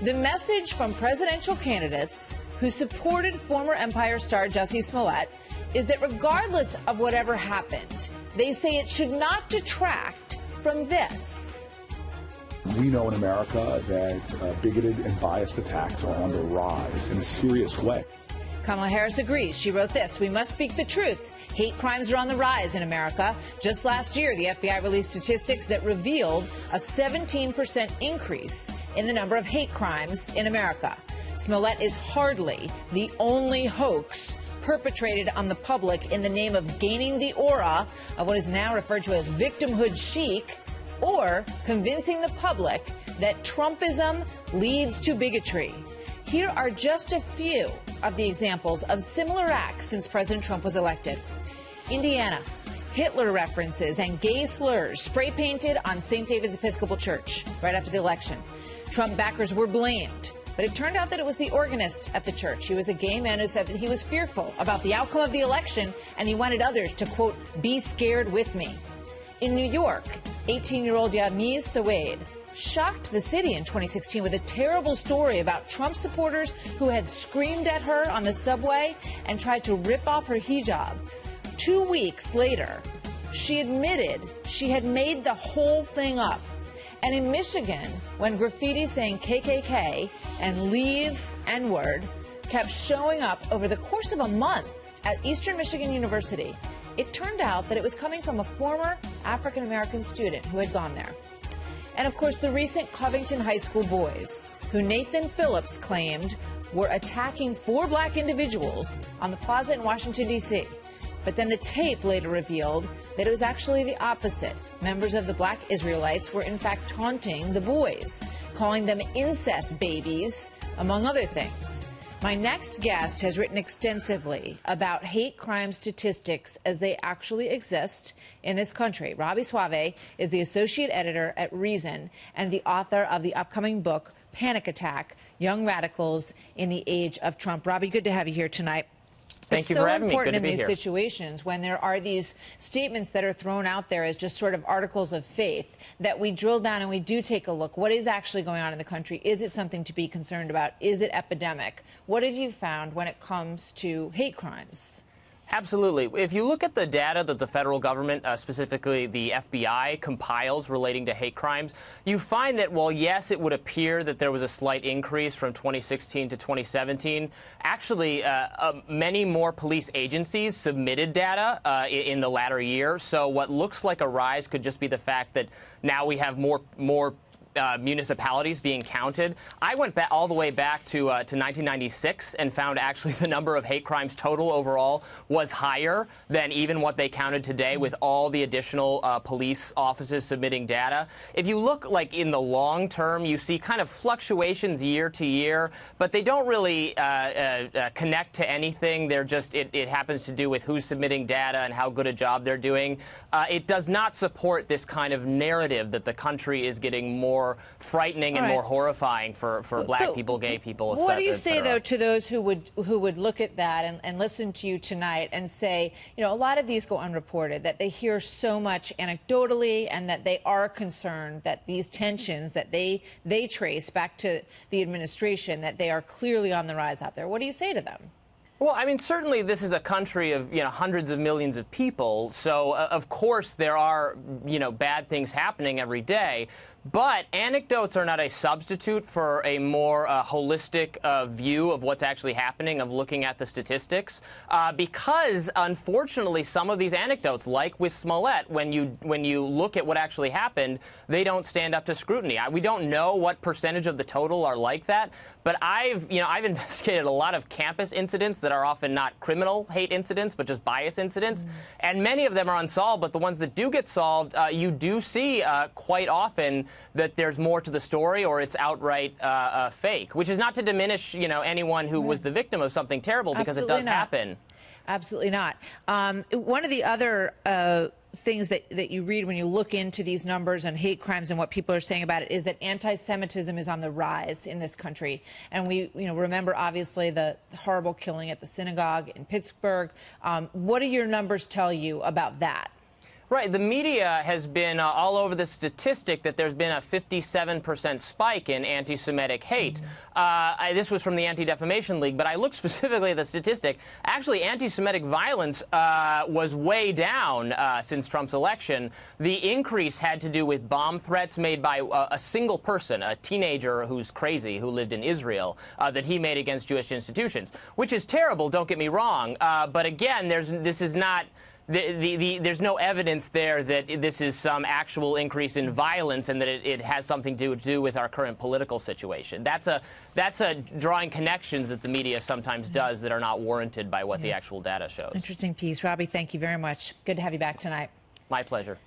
The message from presidential candidates who supported former Empire star Jussie Smollett is that regardless of whatever happened, they say it should not detract from this. We know in America that bigoted and biased attacks are on the rise in a serious way. Kamala Harris agrees. She wrote this: "We must speak the truth. Hate crimes are on the rise in America." Just last year, the FBI released statistics that revealed a 17% increase in the number of hate crimes in America. Smollett is hardly the only hoax perpetrated on the public in the name of gaining the aura of what is now referred to as victimhood chic, or convincing the public that Trumpism leads to bigotry. Here are just a few of the examples of similar acts since President Trump was elected. Indiana, Hitler references and gay slurs spray painted on St. David's Episcopal Church right after the election. Trump backers were blamed, but it turned out that it was the organist at the church. He was a gay man who said that he was fearful about the outcome of the election and he wanted others to, quote, be scared with me. In New York, 18-year-old Yamiz Sawade shocked the city in 2016 with a terrible story about Trump supporters who had screamed at her on the subway and tried to rip off her hijab. 2 weeks later, she admitted she had made the whole thing up. And in Michigan, when graffiti saying KKK and leave N-word kept showing up over the course of a month at Eastern Michigan University, it turned out that it was coming from a former African-American student who had gone there. And of course, the recent Covington High School boys, who Nathan Phillips claimed were attacking 4 black individuals on the plaza in Washington, D.C. But then the tape later revealed that it was actually the opposite. Members of the Black Israelites were in fact taunting the boys, calling them incest babies, among other things. My next guest has written extensively about hate crime statistics as they actually exist in this country. Robbie Suave is the associate editor at Reason and the author of the upcoming book, Panic Attack: Young Radicals in the Age of Trump. Robbie, good to have you here tonight. Thank you for having me. Good to be here. It's so important in these situations when there are these statements that are thrown out there as just sort of articles of faith that we drill down and we do take a look. What is actually going on in the country? Is it something to be concerned about? Is it epidemic? What have you found when it comes to hate crimes? Absolutely. If you look at the data that the federal government, specifically the FBI, compiles relating to hate crimes, you find that, while yes, it would appear that there was a slight increase from 2016 to 2017, actually many more police agencies submitted data in the latter year. So what looks like a rise could just be the fact that now we have more municipalities being counted. I went all the way back to 1996 and found actually the number of hate crimes total overall was higher than even what they counted today, with all the additional police offices submitting data. If you look like in the long term, you see kind of fluctuations year to year, but they don't really connect to anything. They're just, it happens to do with who's submitting data and how good a job they're doing. It does not support this kind of narrative that the country is getting more frightening and more horrifying for black people, gay people, etc. What do you say, though, to those who would look at that and listen to you tonight and say, you know, a lot of these go unreported, that they hear so much anecdotally, and that they are concerned that these tensions that they trace back to the administration, that they are clearly on the rise out there? What do you say to them? Well, I mean, certainly this is a country of, hundreds of millions of people. So, of course, there are, bad things happening every day. But anecdotes are not a substitute for a more holistic view of what's actually happening, of looking at the statistics, because, unfortunately, some of these anecdotes, like with Smollett, when you look at what actually happened, they don't stand up to scrutiny. We don't know what percentage of the total are like that, but I've investigated a lot of campus incidents that are often not criminal hate incidents, but just bias incidents, and many of them are unsolved. But the ones that do get solved, you do see quite often that there's more to the story, or it's outright fake, which is not to diminish, anyone who was the victim of something terrible, because it does happen. Absolutely not. One of the other things that you read when you look into these numbers and hate crimes and what people are saying about it is that anti-Semitism is on the rise in this country. And we remember, obviously, the horrible killing at the synagogue in Pittsburgh. What do your numbers tell you about that? Right. The media has been all over the statistic that there's been a 57% spike in anti-Semitic hate. This was from the Anti-Defamation League, but I looked specifically at the statistic. Actually, anti-Semitic violence was way down since Trump's election. The increase had to do with bomb threats made by a single person, a teenager who's crazy, who lived in Israel, that he made against Jewish institutions, which is terrible, don't get me wrong. But again, this is not... there's no evidence there that this is some actual increase in violence and that it has something to do with our current political situation. That's a drawing connections that the media sometimes does that are not warranted by what the actual data shows. Interesting piece. Robbie, thank you very much. Good to have you back tonight. My pleasure.